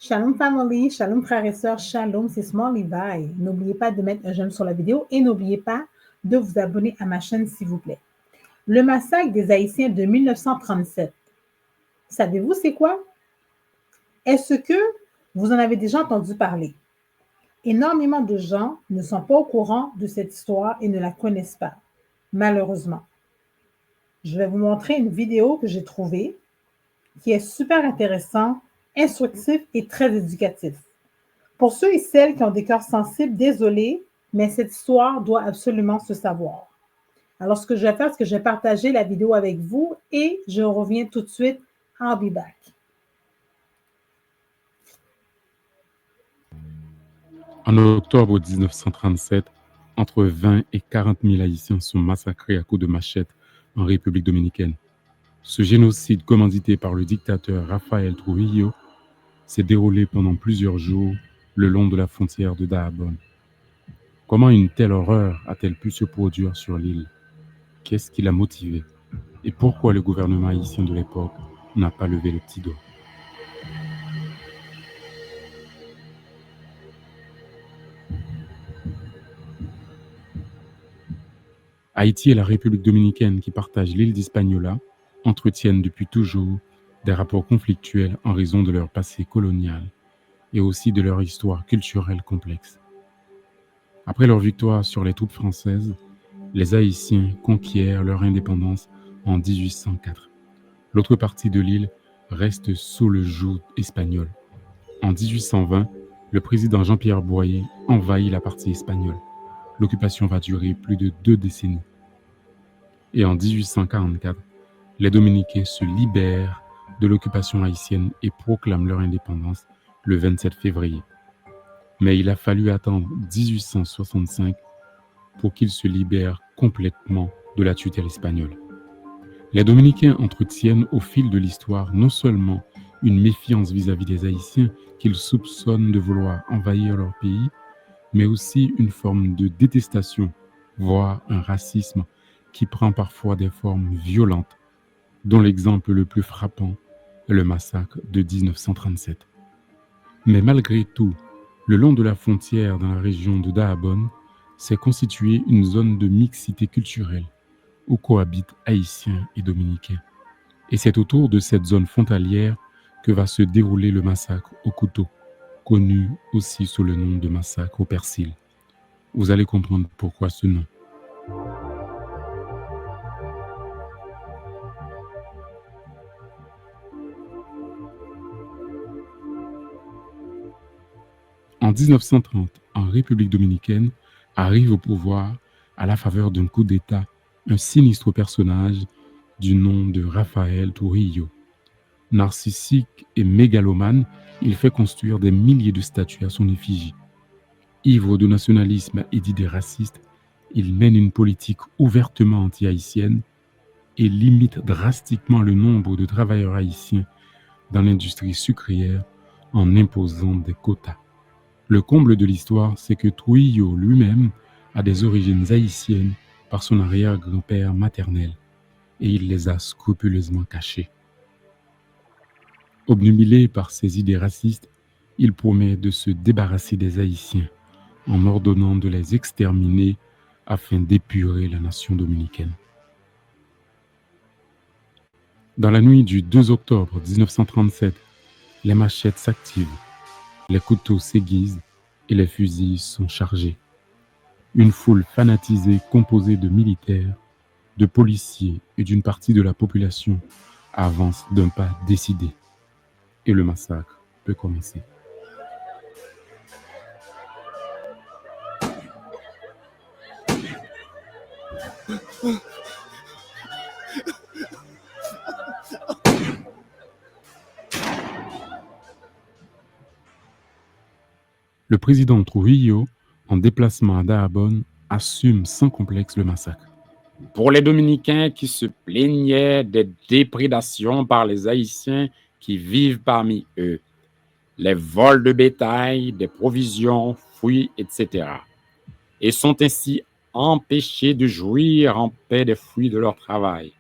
Shalom family, shalom frères et sœurs, shalom, c'est Small Levi. N'oubliez pas de mettre un j'aime sur la vidéo et n'oubliez pas de vous abonner à ma chaîne s'il vous plaît. Le massacre des Haïtiens de 1937. Savez-vous c'est quoi? Est-ce que vous en avez déjà entendu parler? Énormément de gens ne sont pas au courant de cette histoire et ne la connaissent pas, malheureusement. Je vais vous montrer une vidéo que j'ai trouvée qui est super intéressante, instructif et très éducatif. Pour ceux et celles qui ont des cœurs sensibles, désolé, mais cette histoire doit absolument se savoir. Alors, ce que je vais faire, c'est que je vais partager la vidéo avec vous et je reviens tout de suite. I'll be back. En octobre 1937, entre 20 et 40 000 Haïtiens sont massacrés à coups de machette en République dominicaine. Ce génocide commandité par le dictateur Rafael Trujillo s'est déroulé pendant plusieurs jours le long de la frontière de Dajabón. Comment une telle horreur a-t-elle pu se produire sur l'île? Qu'est-ce qui l'a motivé? Et pourquoi le gouvernement haïtien de l'époque n'a pas levé le petit doigt? Haïti et la République dominicaine, qui partagent l'île d'Hispaniola, entretiennent depuis toujours des rapports conflictuels en raison de leur passé colonial et aussi de leur histoire culturelle complexe. Après leur victoire sur les troupes françaises, les Haïtiens conquièrent leur indépendance en 1804. L'autre partie de l'île reste sous le joug espagnol. En 1820, le président Jean-Pierre Boyer envahit la partie espagnole. L'occupation va durer plus de 2 décennies. Et en 1844, les Dominicains se libèrent de l'occupation haïtienne et proclament leur indépendance le 27 février. Mais il a fallu attendre 1865 pour qu'ils se libèrent complètement de la tutelle espagnole. Les Dominicains entretiennent au fil de l'histoire non seulement une méfiance vis-à-vis des Haïtiens qu'ils soupçonnent de vouloir envahir leur pays, mais aussi une forme de détestation, voire un racisme qui prend parfois des formes violentes, dont l'exemple le plus frappant est le massacre de 1937. Mais malgré tout, le long de la frontière dans la région de Dajabón s'est constituée une zone de mixité culturelle où cohabitent Haïtiens et Dominicains. Et c'est autour de cette zone frontalière que va se dérouler le massacre au couteau, connu aussi sous le nom de massacre au persil. Vous allez comprendre pourquoi ce nom. En 1930, en République dominicaine, arrive au pouvoir, à la faveur d'un coup d'État, un sinistre personnage du nom de Rafael Trujillo. Narcissique et mégalomane, il fait construire des milliers de statues à son effigie. Ivre de nationalisme et d'idées racistes, il mène une politique ouvertement anti-haïtienne et limite drastiquement le nombre de travailleurs haïtiens dans l'industrie sucrière en imposant des quotas. Le comble de l'histoire, c'est que Trujillo lui-même a des origines haïtiennes par son arrière-grand-père maternel et il les a scrupuleusement cachées. Obnubilé par ses idées racistes, il promet de se débarrasser des Haïtiens en ordonnant de les exterminer afin d'épurer la nation dominicaine. Dans la nuit du 2 octobre 1937, les machettes s'activent, les couteaux s'aiguisent et les fusils sont chargés. Une foule fanatisée composée de militaires, de policiers et d'une partie de la population avance d'un pas décidé. Et le massacre peut commencer. Le président Trujillo, en déplacement à Dajabón, assume sans complexe le massacre. Pour les Dominicains qui se plaignaient des déprédations par les Haïtiens qui vivent parmi eux, les vols de bétail, des provisions, fruits, etc., et sont ainsi empêchés de jouir en paix des fruits de leur travail.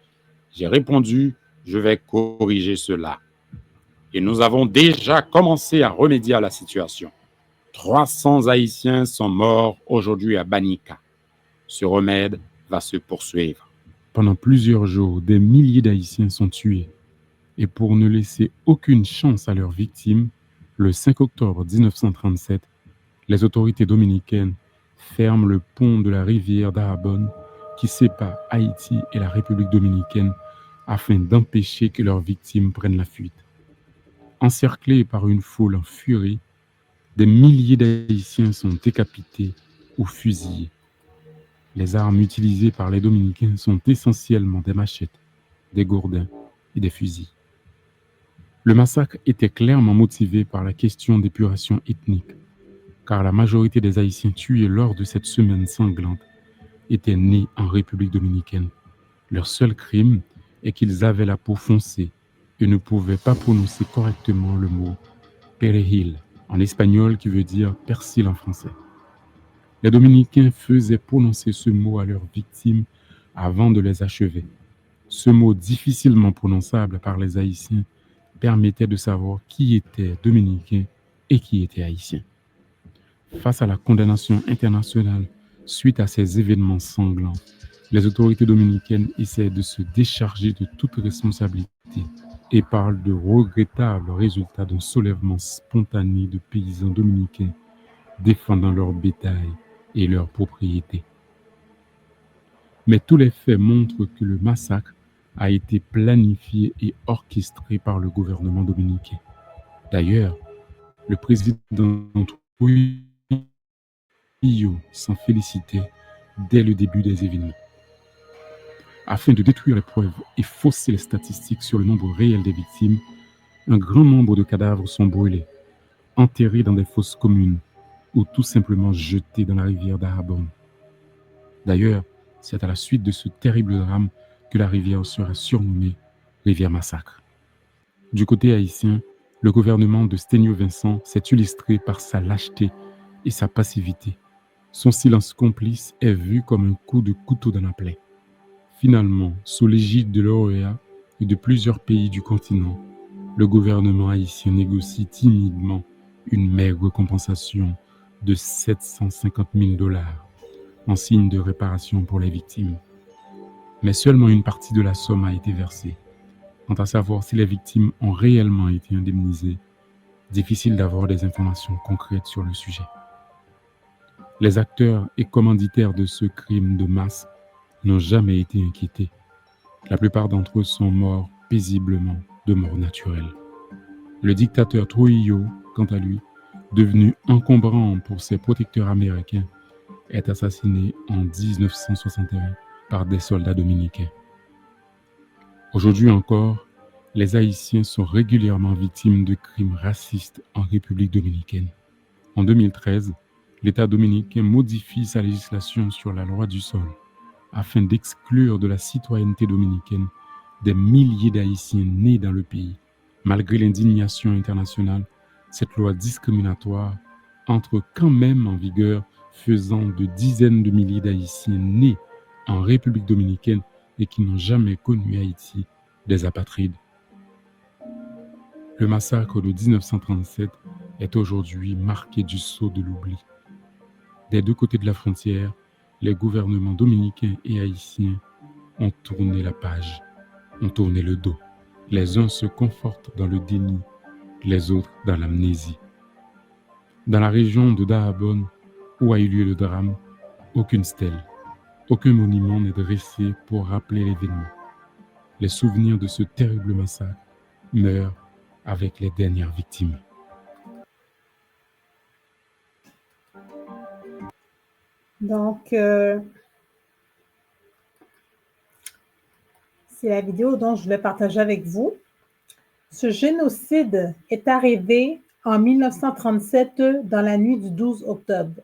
J'ai répondu, je vais corriger cela. et nous avons déjà commencé à remédier à la situation. 300 Haïtiens sont morts aujourd'hui à Banica. Ce remède va se poursuivre. Pendant plusieurs jours, des milliers d'Haïtiens sont tués. Et pour ne laisser aucune chance à leurs victimes, le 5 octobre 1937, les autorités dominicaines ferment le pont de la rivière d'Arabonne qui sépare Haïti et la République dominicaine afin d'empêcher que leurs victimes prennent la fuite. Encerclés par une foule en furie, des milliers d'Haïtiens sont décapités ou fusillés. Les armes utilisées par les Dominicains sont essentiellement des machettes, des gourdins et des fusils. Le massacre était clairement motivé par la question d'épuration ethnique, car la majorité des Haïtiens tués lors de cette semaine sanglante étaient nés en République dominicaine. Leur seul crime est qu'ils avaient la peau foncée et ne pouvaient pas prononcer correctement le mot perejil en espagnol qui veut dire persil en français. Les Dominicains faisaient prononcer ce mot à leurs victimes avant de les achever. Ce mot difficilement prononçable par les Haïtiens permettait de savoir qui était dominicain et qui était haïtien. Face à la condamnation internationale suite à ces événements sanglants, les autorités dominicaines essaient de se décharger de toute responsabilité et parlent de regrettables résultats d'un soulèvement spontané de paysans dominicains défendant leur bétail et leurs propriétés. Mais tous les faits montrent que le massacre a été planifié et orchestré par le gouvernement dominicain. D'ailleurs, le président Trujillo s'en félicitait dès le début des événements. Afin de détruire les preuves et fausser les statistiques sur le nombre réel des victimes, un grand nombre de cadavres sont brûlés, enterrés dans des fosses communes ou tout simplement jetés dans la rivière d'Arabonne. D'ailleurs, c'est à la suite de ce terrible drame que la rivière sera surnommée rivière massacre. Du côté haïtien, le gouvernement de Sténio Vincent s'est illustré par sa lâcheté et sa passivité. Son silence complice est vu comme un coup de couteau dans la plaie. Finalement, sous l'égide de l'OEA et de plusieurs pays du continent, le gouvernement haïtien négocie timidement une maigre compensation de 750 000 $ en signe de réparation pour les victimes. Mais seulement une partie de la somme a été versée. Quant à savoir si les victimes ont réellement été indemnisées, difficile d'avoir des informations concrètes sur le sujet. Les acteurs et commanditaires de ce crime de masse n'ont jamais été inquiétés. La plupart d'entre eux sont morts paisiblement de mort naturelle. Le dictateur Trujillo, quant à lui, devenu encombrant pour ses protecteurs américains, est assassiné en 1961 par des soldats dominicains. Aujourd'hui encore, les Haïtiens sont régulièrement victimes de crimes racistes en République dominicaine. En 2013, l'État dominicain modifie sa législation sur la loi du sol afin d'exclure de la citoyenneté dominicaine des milliers d'Haïtiens nés dans le pays. Malgré l'indignation internationale, cette loi discriminatoire entre quand même en vigueur, faisant de dizaines de milliers d'Haïtiens nés en République dominicaine et qui n'ont jamais connu Haïti des apatrides. Le massacre de 1937 est aujourd'hui marqué du sceau de l'oubli. Des deux côtés de la frontière, les gouvernements dominicains et haïtiens ont tourné la page, ont tourné le dos. Les uns se confortent dans le déni, les autres dans l'amnésie. Dans la région de Dahobon, où a eu lieu le drame, aucune stèle, aucun monument n'est dressé pour rappeler l'événement. Les souvenirs de ce terrible massacre meurent avec les dernières victimes. Donc, c'est la vidéo dont je vais partager avec vous. Ce génocide est arrivé en 1937 dans la nuit du 12 octobre.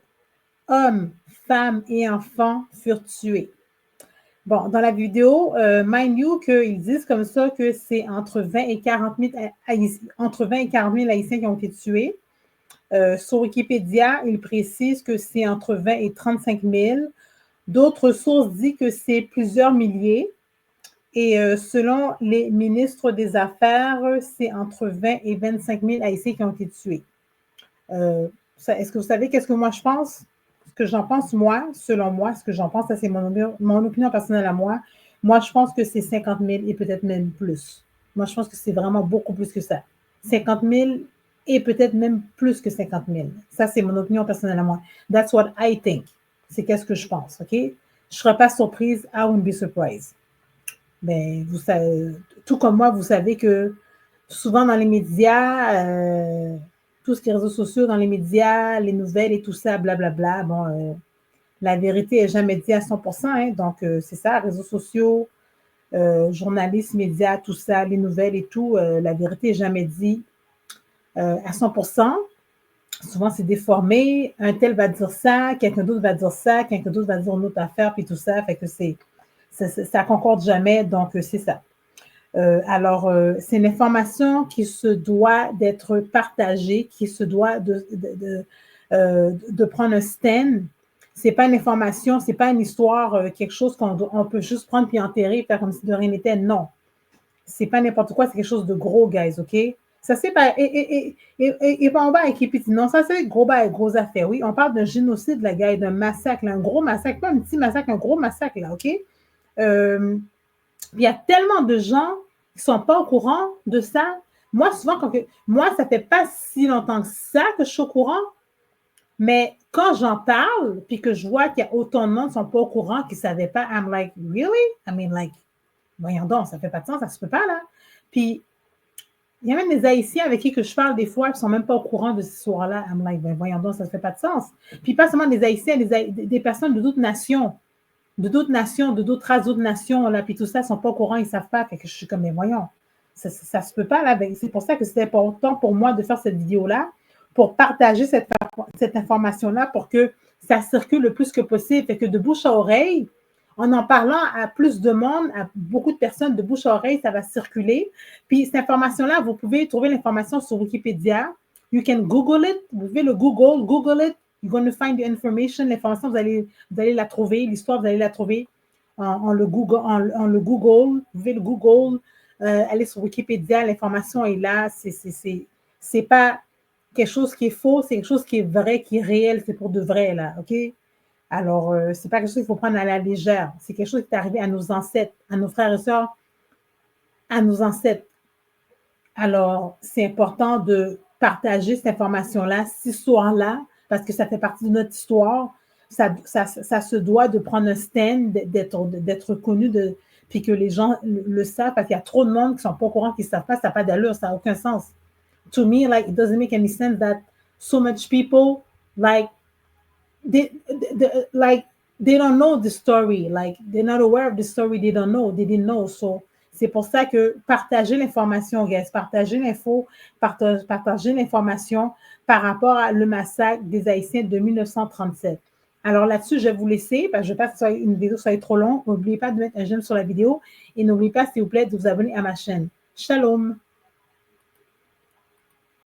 Hommes, femmes et enfants furent tués. Bon, dans la vidéo, mind you qu'ils disent comme ça que c'est entre 20 et 40 000 Haïtiens qui ont été tués. Sur Wikipédia, ils précisent que c'est entre 20 et 35 000. D'autres sources disent que c'est plusieurs milliers. Et selon les ministres des Affaires, c'est entre 20 et 25 000 Haïtiens qui ont été tués. Est-ce que vous savez qu'est-ce que moi je pense? Ce que j'en pense, moi, selon moi, ce que j'en pense, ça c'est mon opinion personnelle à moi. Moi, je pense que c'est 50 000 et peut-être même plus. Moi, je pense que c'est vraiment beaucoup plus que ça. 50 000 et peut-être même plus que 50 000. Ça, c'est mon opinion personnelle à moi. That's what I think. C'est qu'est-ce que je pense, OK? Je ne serais pas surprise. I wouldn't be surprised. Ben, vous savez, tout comme moi, vous savez que souvent dans les médias, tout ce qui est réseaux sociaux, dans les médias, les nouvelles et tout ça, blablabla, bon, la vérité n'est jamais dit à 100%, hein, donc c'est ça, réseaux sociaux, journalistes, médias, tout ça, les nouvelles et tout, la vérité n'est jamais dit à 100%. Souvent, c'est déformé. Un tel va dire ça, quelqu'un d'autre va dire ça, quelqu'un d'autre va dire une autre affaire, puis tout ça. Fait que ça concorde jamais, donc c'est ça. Alors, c'est une information qui se doit d'être partagée, qui se doit de prendre un stand. C'est pas une information, c'est pas une histoire, quelque chose qu'on peut juste prendre puis enterrer, faire comme si de rien n'était. Non, c'est pas n'importe quoi, c'est quelque chose de gros, guys, OK? Ça, c'est pas. Et on va avec petit. Non, ça, c'est gros gros affaire. Oui, on parle d'un génocide, la gars, d'un massacre, là, un gros massacre, pas un petit massacre, un gros massacre, là, OK? Il y a tellement de gens qui ne sont pas au courant de ça. Moi, souvent, moi, ça ne fait pas si longtemps que ça que je suis au courant, mais quand j'en parle, puis que je vois qu'il y a autant de monde qui ne sont pas au courant, qui ne savaient pas, I'm like, really? I mean, like, voyons donc, ça ne fait pas de sens, ça ne se peut pas, là. Puis, il y a même des Haïtiens avec qui que je parle des fois, qui ne sont même pas au courant de cette histoire-là. I'm like, ben, voyons donc, ça ne fait pas de sens. Puis, pas seulement des Haïtiens, des personnes de d'autres nations, de d'autres races, d'autres nations, là, puis tout ça, ils ne sont pas au courant, ils ne savent pas. Fait que je suis comme, mais voyons, ça ne se peut pas, là. C'est pour ça que c'est important pour moi de faire cette vidéo-là, pour partager cette information-là, pour que ça circule le plus que possible. Fait que de bouche à oreille, en parlant à plus de monde, à beaucoup de personnes, de bouche à oreille, ça va circuler. Puis cette information-là, vous pouvez trouver l'information sur Wikipédia. You can Google it. Vous pouvez le Google it. You're going to find the information. L'information, vous allez la trouver. L'histoire, vous allez la trouver en le Google. Vous pouvez le Google. Aller sur Wikipédia. L'information est là. C'est pas quelque chose qui est faux. C'est quelque chose qui est vrai, qui est réel. C'est pour de vrai, là. OK? Alors, c'est pas quelque chose qu'il faut prendre à la légère. C'est quelque chose qui est arrivé à nos ancêtres, à nos frères et sœurs, à nos ancêtres. Alors, c'est important de partager cette information-là, cette histoire-là, parce que ça fait partie de notre histoire. Ça se doit de prendre un stand, d'être connu, puis que les gens le savent, parce qu'il y a trop de monde qui ne sont pas au courant, qui ne savent pas, ça n'a pas d'allure, ça n'a aucun sens. To me, like, it doesn't make any sense that so much people, like, they don't know the story, like, they're not aware of the story, they didn't know, so c'est pour ça que partagez l'information, guys, partagez l'info, partagez l'information par rapport à le massacre des Haïtiens de 1937. Alors là-dessus, je vais vous laisser, parce que je ne veux pas que une vidéo soit trop longue. N'oubliez pas de mettre un j'aime sur la vidéo et n'oubliez pas, s'il vous plaît, de vous abonner à ma chaîne. Shalom!